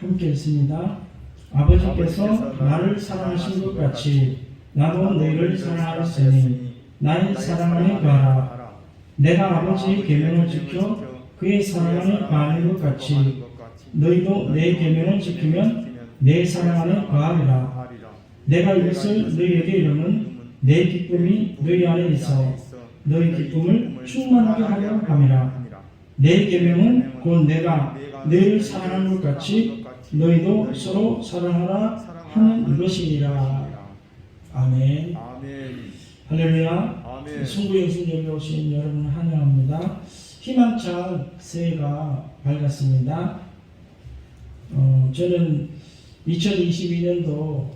함께 읽습니다. 아버지께서 나를 사랑하신 것 같이 나도 너희를 사랑하였으니 나의 사랑 안에 거하라. 내가 아버지의 계명을 지켜 그의 사랑 안에 거하는 것 같이 너희도 내 계명을 지키면 내 사랑 안에 거하리라. 내가 이것을 너희에게 이르면 내 기쁨이 너희 안에 있어 너희 기쁨을 충만하게 하려 함이라. 내 계명은 곧 내가 너희를 사랑하는 것 같이 너희도 서로 사랑하라 하는 이것이니라. 아멘. 할렐루야. 송구영신역에 오신 여러분 환영합니다. 희망찬 새해가 밝았습니다. 저는 2022년도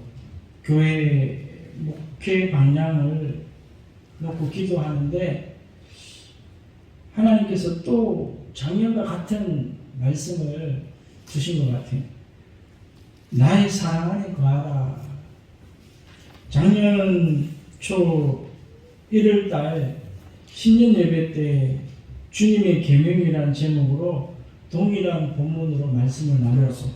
교회 목회 방향을 놓고 기도하는데 하나님께서 또 작년과 같은 말씀을 주신 것 같아요. 나의 사랑 안에 거하라. 작년 초 1월달 신년 예배 때 주님의 계명이라는 제목으로 동일한 본문으로 말씀을 나누었어요.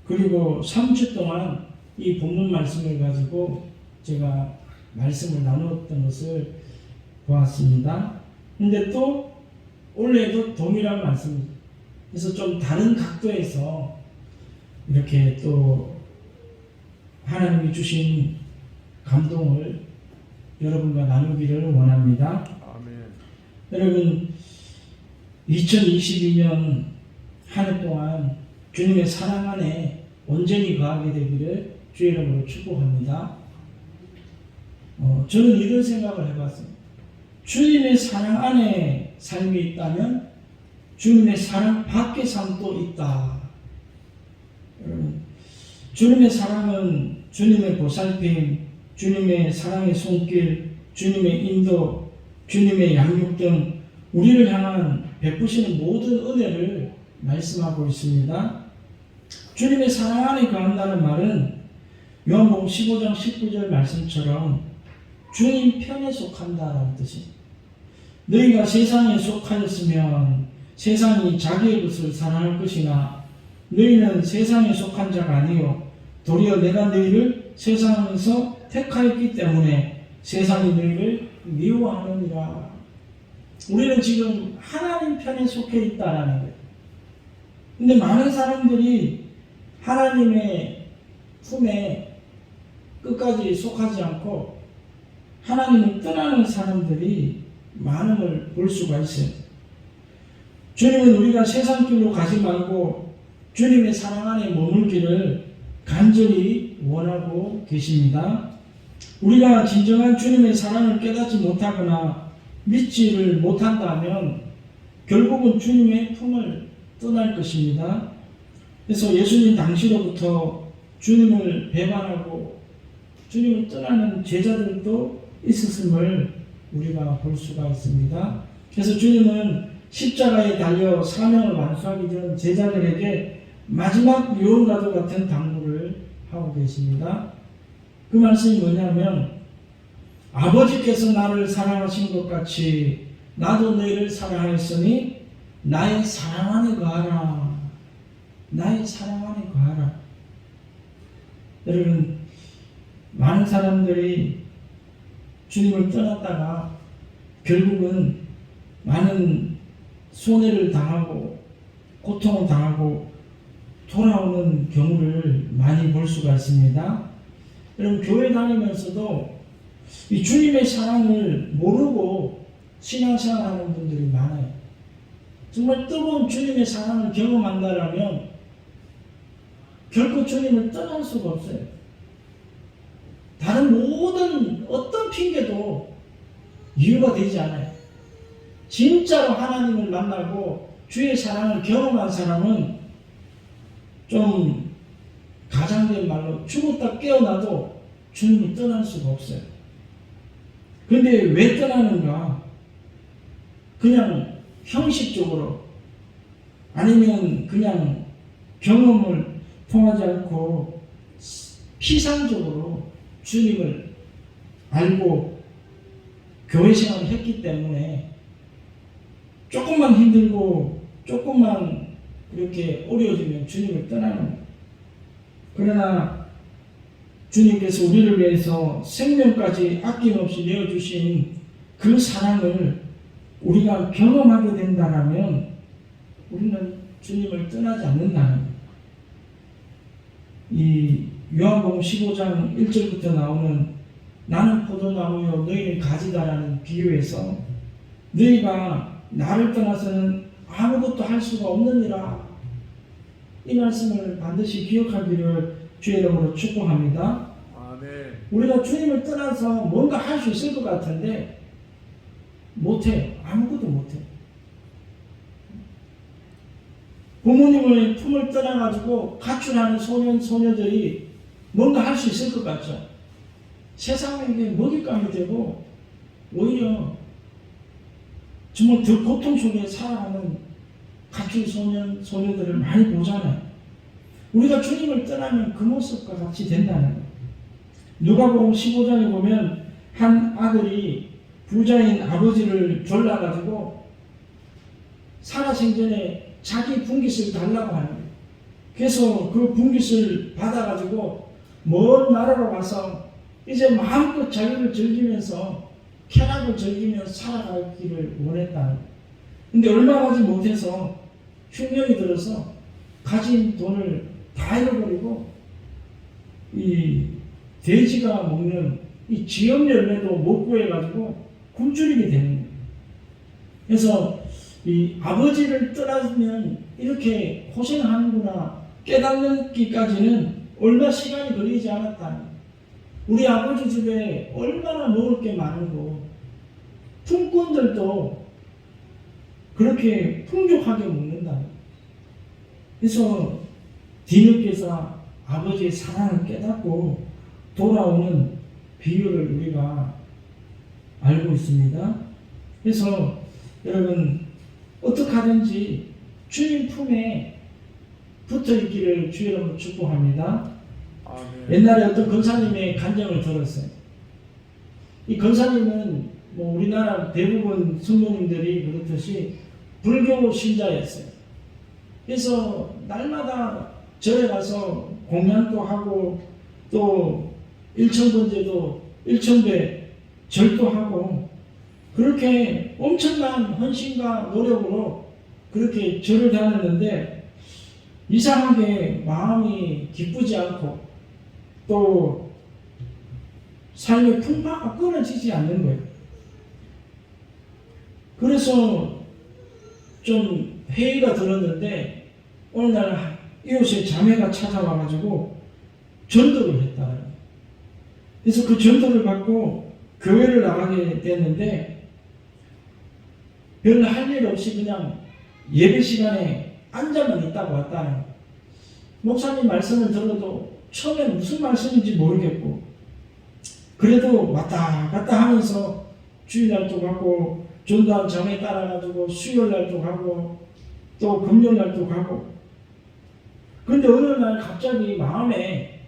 그리고 3주 동안 이 본문 말씀을 가지고 제가 말씀을 나누었던 것을 보았습니다. 근데 또 올해도 동일한 말씀, 그래서 좀 다른 각도에서 이렇게 또 하나님이 주신 감동을 여러분과 나누기를 원합니다. 아멘. 여러분 2022년 한 해 동안 주님의 사랑 안에 온전히 거하게 되기를 주의 이름으로 축복합니다. 저는 이런 생각을 해봤습니다. 주님의 사랑 안에 삶이 있다면 주님의 사랑 밖의 삶도 있다. 주님의 사랑은 주님의 보살핌, 주님의 사랑의 손길, 주님의 인도, 주님의 양육 등 우리를 향한 베푸시는 모든 은혜를 말씀하고 있습니다. 주님의 사랑 안에 거한다는 말은 요한복음 15장 19절 말씀처럼 주님 편에 속한다라는 뜻입니다. 너희가 세상에 속하였으면 세상이 자기의 것을 사랑할 것이나 너희는 세상에 속한 자가 아니요 도리어 내가 너희를 세상에서 택하였기 때문에 세상이 너희를 미워하느니라. 우리는 지금 하나님 편에 속해 있다라는 거예요. 근데 많은 사람들이 하나님의 품에 끝까지 속하지 않고 하나님을 떠나는 사람들이 많음을 볼 수가 있어요. 주님은 우리가 세상 길로 가지 말고 주님의 사랑 안에 머물기를 간절히 원하고 계십니다. 우리가 진정한 주님의 사랑을 깨닫지 못하거나 믿지를 못한다면 결국은 주님의 품을 떠날 것입니다. 그래서 예수님 당시로부터 주님을 배반하고 주님을 떠나는 제자들도 있었음을 우리가 볼 수가 있습니다. 그래서 주님은 십자가에 달려 사명을 완수하기 전 제자들에게 마지막 유언과도 같은 당부를 하고 계십니다. 그 말씀이 뭐냐면 아버지께서 나를 사랑하신 것 같이 나도 너희를 사랑하였으니 나의 사랑 안에 거하라. 나의 사랑 안에 거하라. 여러분 많은 사람들이 주님을 떠났다가 결국은 많은 손해를 당하고 고통을 당하고 돌아오는 경우를 많이 볼 수가 있습니다. 여러분 교회 다니면서도 이 주님의 사랑을 모르고 신앙생활하는 분들이 많아요. 정말 뜨거운 주님의 사랑을 경험한다라면 결코 주님을 떠날 수가 없어요. 다른 모든 어떤 핑계도 이유가 되지 않아요. 진짜로 하나님을 만나고 주의 사랑을 경험한 사람은 좀 가장된 말로 죽었다 깨어나도 주님이 떠날 수가 없어요. 그런데 왜 떠나는가? 그냥 형식적으로 아니면 그냥 경험을 통하지 않고 피상적으로 주님을 알고 교회 생활을 했기 때문에 조금만 힘들고 조금만 그렇게 어려워지면 주님을 떠나는 거예요. 그러나 주님께서 우리를 위해서 생명까지 아낌없이 내어주신 그 사랑을 우리가 경험하게 된다면 우리는 주님을 떠나지 않는다는 거예요. 이 요한복음 15장 1절부터 나오는 나는 포도나무요 너희는 가지다라는 비유에서 너희가 나를 떠나서는 아무것도 할 수가 없느니라, 이 말씀을 반드시 기억하기를 주의 이름으로 축복합니다. 아멘. 우리가 주님을 떠나서 뭔가 할 수 있을 것 같은데 못해. 아무것도 못해. 부모님의 품을 떠나가지고 가출하는 소년, 소녀들이 뭔가 할 수 있을 것 같죠. 세상에게 먹잇감이 되고 오히려 정말 더 고통 속에 살아가는 가출 소년, 소녀들을 많이 보잖아요. 우리가 주님을 떠나면 그 모습과 같이 된다는 거예요. 누가복음 15장에 보면 한 아들이 부자인 아버지를 졸라가지고 살아생전에 자기 분깃을 달라고 하는 거예요. 그래서 그 분깃을 받아가지고 먼 나라로 가서 이제 마음껏 자유를 즐기면서 쾌락을 즐기며 살아가기를 원했다는 거예요. 근데 얼마 가지 못해서 흉년이 들어서 가진 돈을 다 잃어버리고 이 돼지가 먹는 이 지엽 열매도 못 구해가지고 굶주리게 되는 거예요. 그래서 이 아버지를 떠나면 이렇게 고생하는구나 깨닫기까지는 얼마 시간이 걸리지 않았다는 거예요. 우리 아버지 집에 얼마나 먹을 게 많고 품꾼들도 그렇게 풍족하게 먹는다. 그래서 뒤늦게서 아버지의 사랑을 깨닫고 돌아오는 비유를 우리가 알고 있습니다. 그래서 여러분 어떻게 하든지 주님 품에 붙어 있기를 주의 이름으로 축복합니다. 아멘. 옛날에 어떤 권사님의 간증을 들었어요. 이 권사님은 뭐 우리나라 대부분 성도님들이 그렇듯이 불교 신자였어요. 그래서 날마다 절에 가서 공양도 하고 또 일천번제도 일천배 절도 하고 그렇게 엄청난 헌신과 노력으로 그렇게 절을 다녔는데 이상하게 마음이 기쁘지 않고 또 삶의 풍파가 끊어지지 않는 거예요. 그래서 좀 회의가 들었는데 어느 날 이웃의 자매가 찾아와가지고 전도를 했다. 그래서 그 전도를 받고 교회를 나가게 됐는데 별 할 일 없이 그냥 예배 시간에 앉아만 있다고 왔다는 거예요. 목사님 말씀을 들어도 처음엔 무슨 말씀인지 모르겠고 그래도 왔다 갔다 하면서 주일날도 가고 전도한 장에 따라가지고 수요일날도 가고 또 금요일날도 가고 그런데 어느 날 갑자기 마음에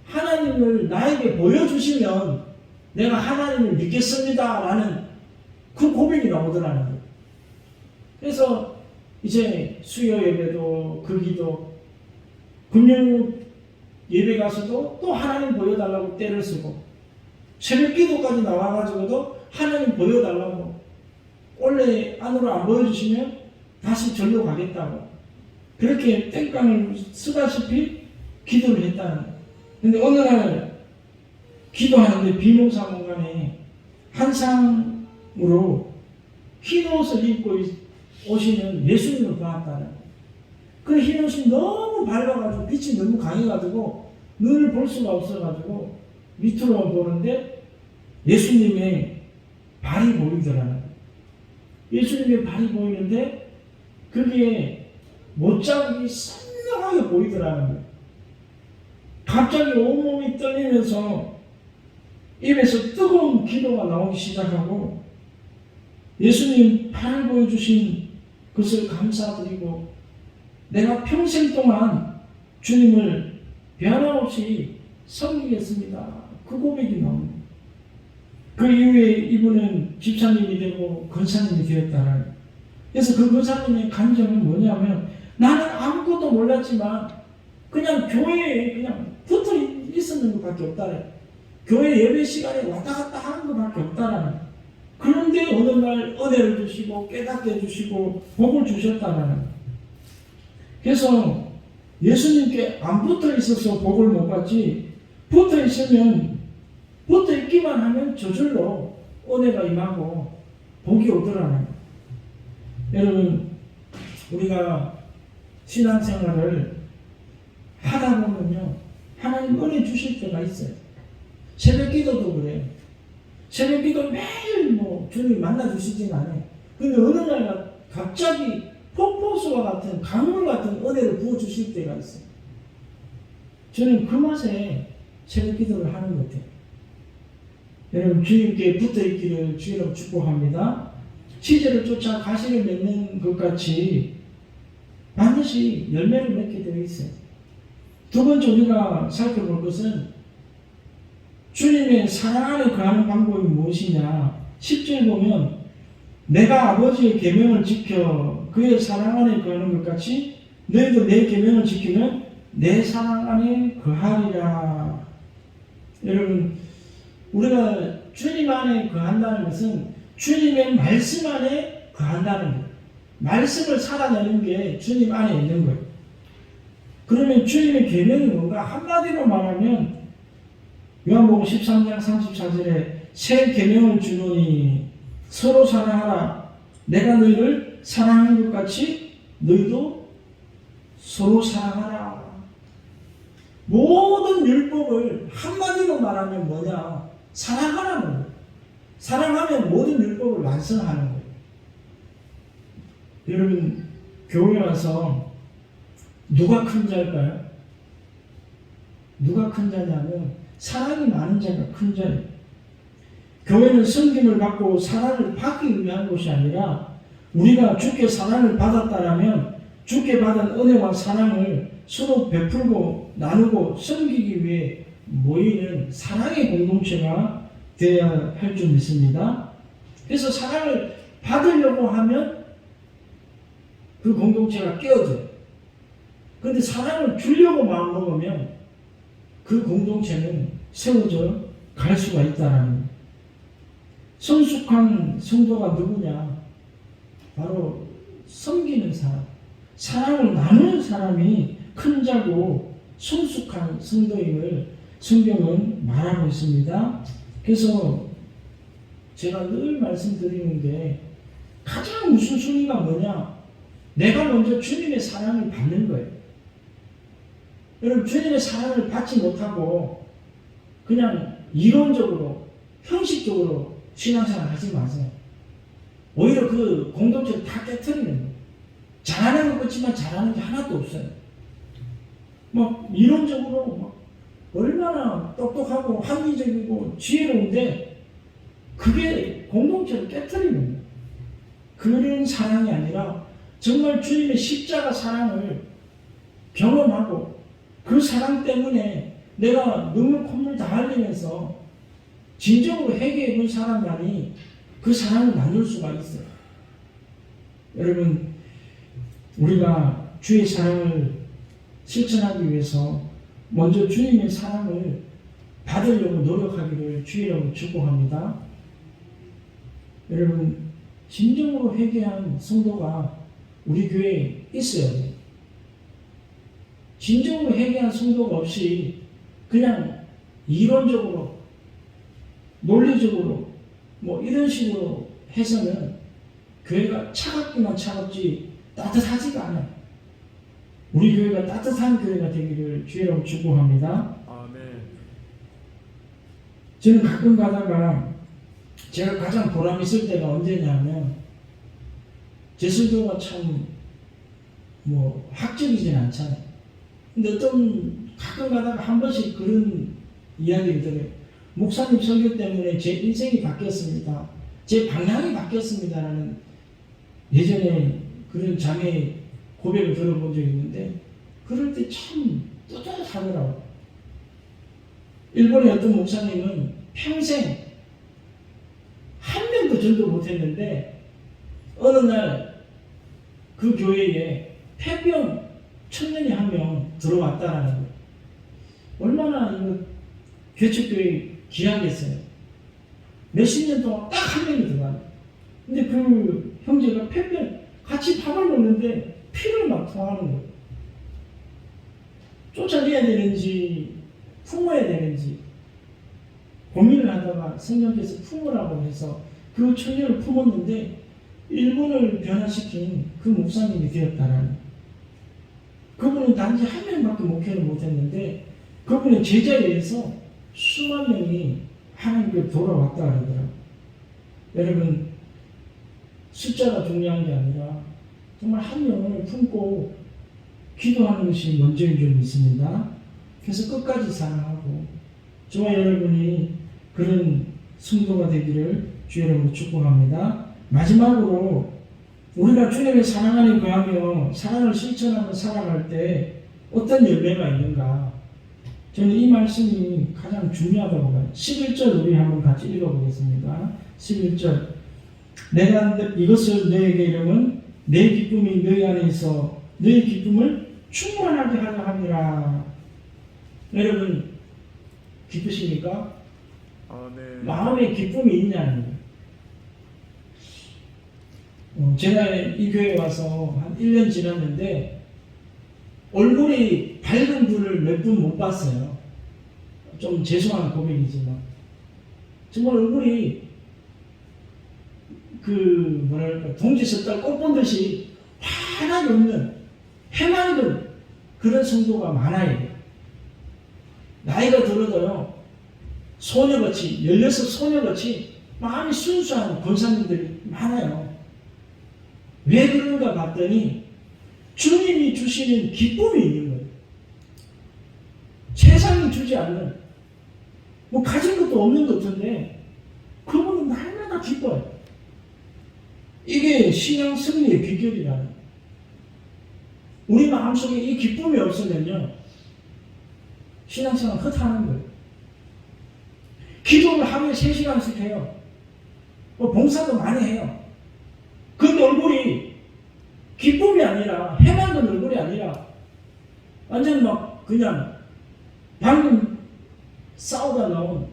하나님을 나에게 보여주시면 내가 하나님을 믿겠습니다 라는 그 고백이 나오더라는 거예요. 그래서 이제 수요 예배도 그 기도 금요 예배 가서도 또 하나님 보여달라고 때를 쓰고 새벽 기도까지 나와가지고도 하나님 보여달라고 원래 안으로 안 보여주시면 다시 절로 가겠다고 그렇게 땡깡을 쓰다시피 기도를 했다는 거예요. 근데 어느 날 기도하는데 비몽사몽간에 한상으로 흰 옷을 입고 오시는 예수님을 보았다는 거예요. 그 흰 옷이 너무 밝아가지고 빛이 너무 강해가지고 눈을 볼 수가 없어가지고 밑으로 보는데 예수님의 발이 보이더라는 거예요. 예수님의 발이 보이는데 거기에 못자국이 선명하게 보이더라는 거예요. 갑자기 온몸이 떨리면서 입에서 뜨거운 기도가 나오기 시작하고 예수님 발을 보여주신 것을 감사드리고 내가 평생 동안 주님을 변함없이 섬기겠습니다. 그 고백이 나옵니다. 그 이후에 이분은 집사님이 되고 권사님이 되었다는 그래서 그 권사님의 감정은 뭐냐면 나는 아무것도 몰랐지만 그냥 교회에 그냥 붙어 있었는 것밖에 없다래. 교회 예배 시간에 왔다 갔다 하는 것밖에 없다라는. 그런데 어느 날 은혜를 주시고 깨닫게 해주시고 복을 주셨다라는. 그래서 예수님께 안 붙어 있어서 복을 못 받지, 붙어 있으면, 붙어 있기만 하면 저절로 은혜가 임하고 복이 오더라는. 여러분, 우리가 신앙생활을 하다 보면요, 하나님 은혜 주실 때가 있어요. 새벽 기도도 그래요. 새벽 기도 매일 주님 만나 주시진 않아요. 근데 어느 날 갑자기 폭포수와 같은 강물 같은 은혜를 부어 주실 때가 있어요. 저는 그 맛에 새벽 기도를 하는 것 같아요. 여러분, 주님께 붙어 있기를 주의로 축복합니다. 치즈를 쫓아 가시를 맺는 것 같이 반드시 열매를 맺게 되어 있어요. 두 번째 우리가 살펴볼 것은 주님의 사랑 안에 거하는 방법이 무엇이냐. 10절 보면 내가 아버지의 계명을 지켜 그의 사랑 안에 거하는 것 같이 너희도 내 계명을 지키면 내 사랑 안에 거하리라. 여러분, 우리가 주님 안에 거한다는 것은 주님의 말씀 안에 거한다는 거예요. 말씀을 살아내는 게 주님 안에 있는 거예요. 그러면 주님의 계명이 뭔가? 한마디로 말하면 요한복음 13장 34절에 새 계명을 주노니 서로 사랑하라. 내가 너희를 사랑하는 것 같이 너희도 서로 사랑하라. 모든 율법을 한마디로 말하면 뭐냐? 사랑하라는 거예요. 사랑하면 모든 율법을 완성하는 거예요. 여러분, 교회 와서 누가 큰 자일까요? 누가 큰 자냐면 사랑이 많은 자가 큰 자예요. 교회는 섬김을 받고 사랑을 받기 위한 곳이 아니라 우리가 주께 사랑을 받았다라면 주께 받은 은혜와 사랑을 서로 베풀고 나누고 섬기기 위해 모이는 사랑의 공동체가 되어야 할 줄 믿습니다. 그래서 사랑을 받으려고 하면 그 공동체가 깨어져요. 그런데 사랑을 주려고 마음먹으면 그 공동체는 세워져 갈 수가 있다는. 성숙한 성도가 누구냐? 바로 섬기는 사람, 사랑을 나누는 사람이 큰 자고 성숙한 성도임을 성경은 말하고 있습니다. 그래서 제가 늘 말씀드리는 게 가장 우선순위가 뭐냐? 내가 먼저 주님의 사랑을 받는 거예요. 여러분, 주님의 사랑을 받지 못하고 그냥 이론적으로 형식적으로 신앙생활 하지 마세요. 오히려 그 공동체를 다 깨트리는 거예요. 잘하는 것 같지만 잘하는 게 하나도 없어요. 이론적으로 얼마나 똑똑하고 합리적이고 지혜로운데 그게 공동체를 깨트리는 거예요. 그런 사랑이 아니라 정말 주님의 십자가 사랑을 경험하고 그 사랑 때문에 내가 눈물 콧물 다 흘리면서 진정으로 회개해 본 사람만이 그 사랑을 나눌 수가 있어요. 여러분, 우리가 주의 사랑을 실천하기 위해서 먼저 주님의 사랑을 받으려고 노력하기를 주의라고 축복합니다. 여러분, 진정으로 회개한 성도가 우리 교회에 있어야 돼요. 진정으로 회개한 성도가 없이 그냥 이론적으로 논리적으로 이런 식으로 해서는 교회가 차갑기만 차갑지 따뜻하지가 않아요. 우리 교회가 따뜻한 교회가 되기를 주의라고 축복합니다. 아멘. 저는 가끔 가다가 제가 가장 보람 있을 때가 언제냐면 제 설교가 참 학적이진 않잖아요. 근데 가끔 가다가 한 번씩 그런 이야기를 들어요. 목사님 설교 때문에 제 인생이 바뀌었습니다. 제 방향이 바뀌었습니다라는 예전에 그런 자매의 고백을 들어본 적이 있는데 그럴 때 참 뿌듯하더라고요. 일본의 어떤 목사님은 평생 한 명도 전도 못했는데 어느 날 그 교회에 폐병 청년이 한 명 들어왔다라는 거예요. 얼마나 이거 개척교회 귀하겠어요. 몇십 년 동안 딱 한 명이 들어가요. 근데 그 형제가 폐병 같이 밥을 먹는데 피를 막 토하는 거예요. 쫓아내야 되는지 품어야 되는지 고민을 하다가 성령께서 품으라고 해서 그 청년을 품었는데 일본을 변화시킨 그 목사님이 되었다라는. 그분은 단지 한 명밖에 목회를 못했는데 그분의 제자에 의해서 수만 명이 하나님께 돌아왔다 그러더라고요. 여러분, 숫자가 중요한 게 아니라 정말 한 명을 품고 기도하는 것이 먼저인 줄 믿습니다. 그래서 끝까지 사랑하고 저와 여러분이 그런 성도가 되기를 주 여러분을 축복합니다. 마지막으로 우리가 주님의 사랑 안에 거하며 사랑을 실천하며 살아갈 때 어떤 열매가 있는가? 저는 이 말씀이 가장 중요하다고 봐요. 11절 우리 한번 같이 읽어보겠습니다. 11절 내가 이것을 너에게 이름은 내 기쁨이 너희 안에 있어 너희 기쁨을 충만하게 하려 함이라. 여러분 기쁘십니까? 네. 마음에 기쁨이 있냐는 거예요. 제가 이 교회에 와서 한 1년 지났는데 얼굴이 밝은 분을 몇 분 못 봤어요. 좀 죄송한 고백이지만 정말 얼굴이 그 뭐랄까 동지 섰다 꽃 본 듯이 환하게 없는 해맑은 그런 성도가 많아요. 나이가 들어도요 소녀같이 16 소녀같이 마음이 순수한 권사님들이 많아요. 왜 그런가 봤더니 주님이 주시는 기쁨이 있는 거예요. 세상이 주지 않는 뭐 가진 것도 없는 것 같은데 그분은 날마다 기뻐요. 이게 신앙 승리의 비결이라는. 우리 마음속에 이 기쁨이 없으면요 신앙생활 헛하는 거예요. 기도를 하루에 3시간씩 해요. 봉사도 많이 해요. 근데 얼굴이 기쁨이 아니라 해맑은 얼굴이 아니라 완전 막 그냥 방금 싸우다 나온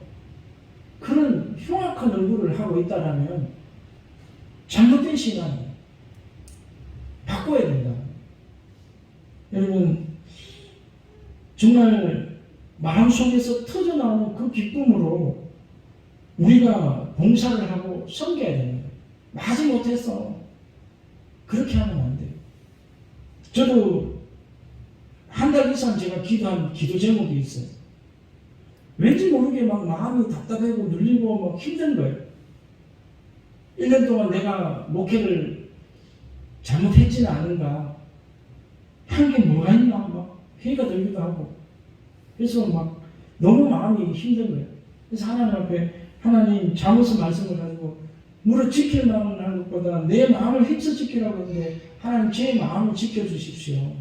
그런 흉악한 얼굴을 하고 있다라면 잘못된 신앙이에요. 바꿔야 된다. 여러분 정말 마음속에서 터져나오는 그 기쁨으로 우리가 봉사를 하고 섬겨야 되는 거예요. 마지못해서 그렇게 하면 안 돼요. 저도 한 달 이상 제가 기도한 기도 제목이 있어요. 왠지 모르게 막 마음이 답답하고 눌리고 막 힘든 거예요. 1년 동안 내가 목회를 잘못했지는 않은가, 한 게 뭐가 있나 막 회의가 들기도 하고, 그래서 막 너무 마음이 힘든 거예요. 그래서 하나님 앞에 하나님 잠언서 말씀을 가지고 무릇 지킬 마음을 하는 것보다 내 마음을 힘써 지키라고 했는데 하나님 제 마음을 지켜주십시오.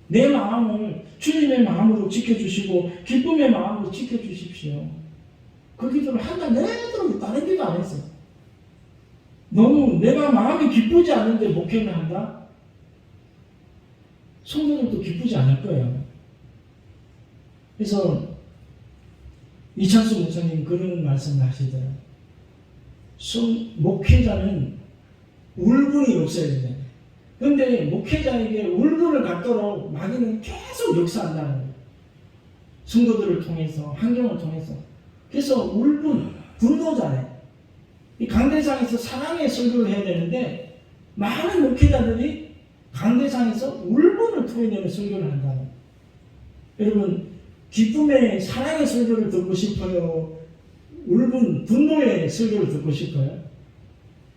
내 마음을 주님의 마음으로 지켜주시고 기쁨의 마음으로 지켜주십시오. 그 기도를 한 달 내도록 다른 기도 안 했어요. 너무 내가 마음이 기쁘지 않은데 목회를 한다? 성도들도 기쁘지 않을 거예요. 그래서 이창수 목사님 그런 말씀을 하시더라고요. 목회자는 울분이 없어야 된다. 그런데 목회자에게 울분을 갖도록 마귀는 계속 역사한다는 거예요. 성도들을 통해서, 환경을 통해서. 그래서 울분, 분노잖아요. 이 강대상에서 사랑의 설교를 해야 되는데 많은 목회자들이 강대상에서 울분을 토해내는 설교를 한다는 거예요. 여러분 기쁨의 사랑의 설교를 듣고 싶어요? 울분, 분노의 설교를 듣고 싶어요?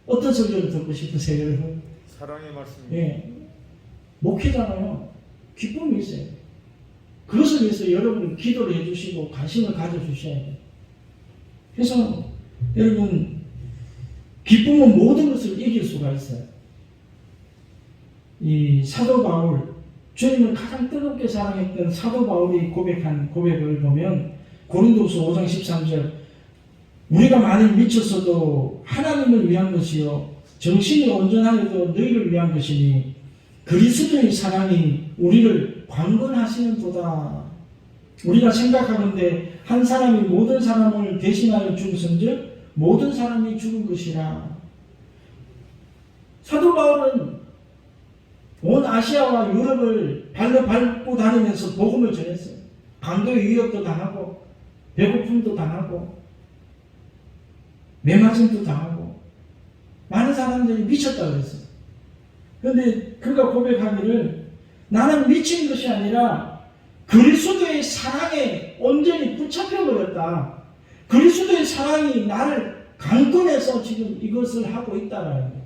어떤 설교를 듣고 싶으세요, 여러분? 사랑의 말씀입니다. 예. 목회잖아요. 기쁨이 있어요. 그것을 위해서 여러분 기도를 해주시고 관심을 가져주셔야 돼요. 그래서 여러분 기쁨은 모든 것을 이길 수가 있어요. 이 사도 바울, 주님을 가장 뜨겁게 사랑했던 사도 바울이 고백한 고백을 보면 고린도서 5장 13절 우리가 만일 미쳤어도 하나님을 위한 것이요 정신이 온전하여도 너희를 위한 것이니 그리스도의 사랑이 우리를 강권하시는도다. 우리가 생각하는데 한 사람이 모든 사람을 대신하여 죽었은즉 모든 사람이 죽은 것이라. 사도 바울은 온 아시아와 유럽을 발로 밟고 다니면서 복음을 전했어요. 강도의 위협도 당하고 배고픔도 당하고 매맞음도 당하고 많은 사람들이 미쳤다고 그랬어요. 그런데 그가 고백하기를 나는 미친 것이 아니라 그리스도의 사랑에 온전히 붙잡혀 버렸다. 그리스도의 사랑이 나를 강권해서 지금 이것을 하고 있다라는 거예요.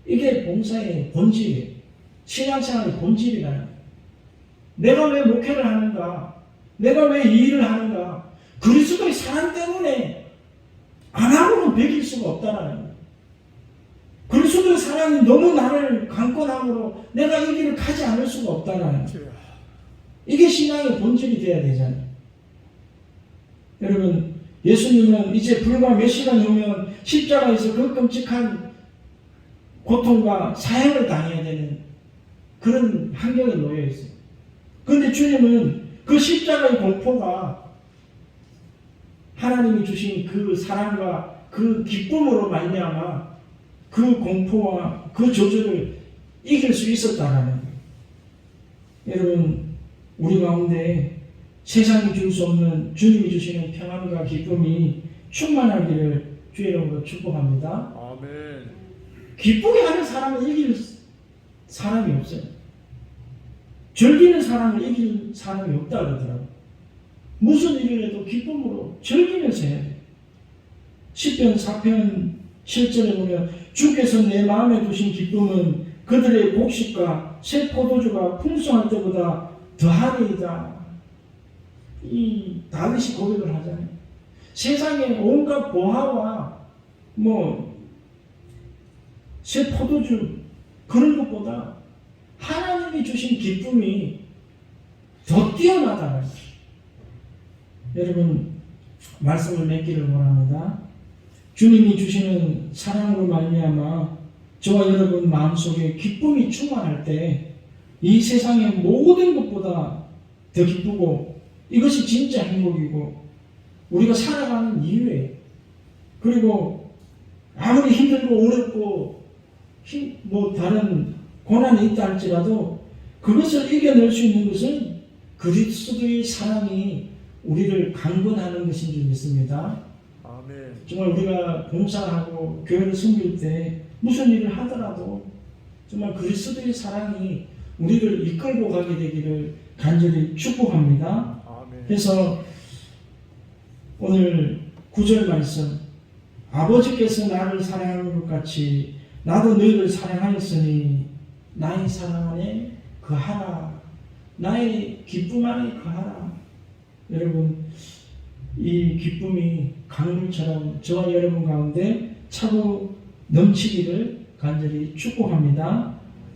이게 봉사의 본질이에요. 신앙생활의 본질이라는 거예요. 내가 왜 목회를 하는가? 내가 왜 이 일을 하는가? 그리스도의 사랑 때문에 안 하고는 베길 수가 없다라는 거예요. 그리스도의 사랑이 너무 나를 강권함으로 내가 이 길을 가지 않을 수가 없다라는 거예요. 이게 신앙의 본질이 되어야 되잖아요. 여러분, 예수님은 이제 불과 몇 시간 후면 십자가에서 그 끔찍한 고통과 사형을 당해야 되는 그런 환경에 놓여 있어요. 그런데 주님은 그 십자가의 공포가 하나님이 주신 그 사랑과 그 기쁨으로 말미암아 그 공포와 그 저주를 이길 수 있었다라는 거예요. 여러분, 우리 가운데 세상이 줄 수 없는 주님이 주시는 평안과 기쁨이 충만하기를 주의 이름으로 축복합니다. 아멘. 기쁘게 하는 사람을 이길 사람이 없어요. 즐기는 사람을 이길 사람이 없다 그러더라고요. 무슨 일을 해도 기쁨으로 즐기면서 해야 돼요. 시편 4편 7절에 보면 주께서 내 마음에 두신 기쁨은 그들의 곡식과 새 포도주가 풍성할 때보다 더하리이다. 이 다윗이 고백을 하잖아요. 세상에 온갖 보화와 새 포도주 그런 것보다 하나님이 주신 기쁨이 더 뛰어나다. 여러분, 말씀을 맺기를 원합니다. 주님이 주시는 사랑으로 말미암아 저와 여러분 마음속에 기쁨이 충만할 때 이 세상의 모든 것보다 더 기쁘고 이것이 진짜 행복이고 우리가 살아가는 이유예요. 그리고 아무리 힘들고 어렵고 다른 고난이 있다 할지라도 그것을 이겨낼 수 있는 것은 그리스도의 사랑이 우리를 강건하는 것인 줄 믿습니다. 아멘. 정말 우리가 봉사하고 교회를 섬길 때 무슨 일을 하더라도 정말 그리스도의 사랑이 우리를 이끌고 가게 되기를 간절히 축복합니다. 아멘. 그래서 오늘 9절 말씀, 아버지께서 나를 사랑하는 것 같이 나도 너희를 사랑하였으니 나의 사랑 안에 거하라. 나의 기쁨 안에 거하라. 여러분, 이 기쁨이 강물처럼 저와 여러분 가운데 차고 넘치기를 간절히 축복합니다.